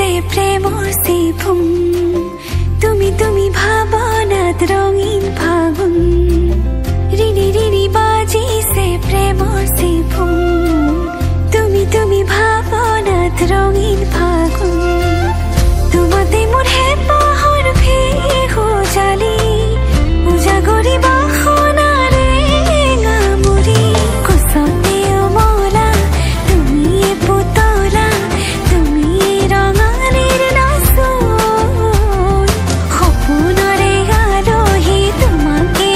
বাজিছে প্ৰেমৰ চিফুং তুমি তুমি ভাৱনাত ৰঙীন ফাগুন ৰিণি ৰিণি বাজিছে প্ৰেমৰ চিফুং তুমি তুমি ভাৱনাত ৰঙীন ফাগুন তোমাতে মোৰ হেঁপাহৰ ভেঁহু জালি উজাগৰি বাসনাৰে গামৰি কোচতে অমলা তুমি পুতলা তুমি ৰঙালীৰ নাচোন সপোনৰে আলহী তোমাকে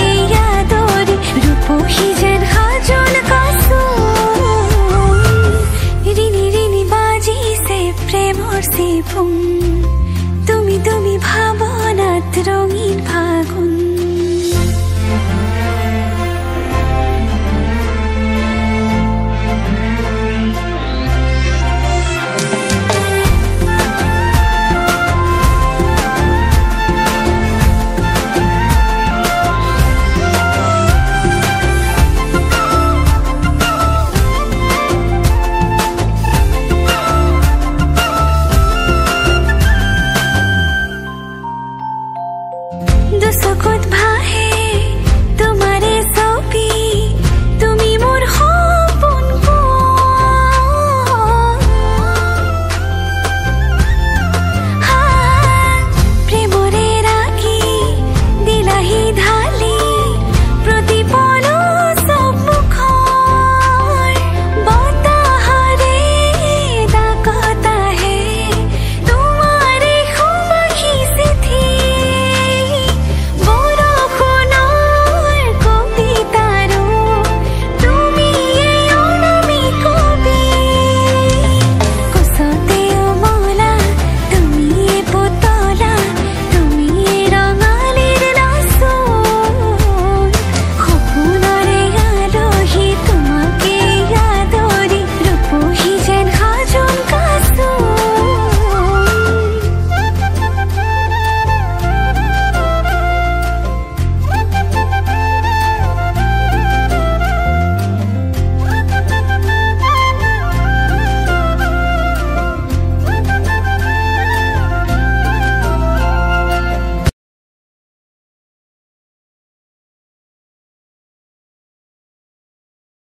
আদৰি ৰূপহী যেন সাজল কাচোন ৰিণি ৰিণি বাজিছে প্ৰেমৰ চিফুং তুমি তুমি ভাৱনাত ৰঙীন ফাগুন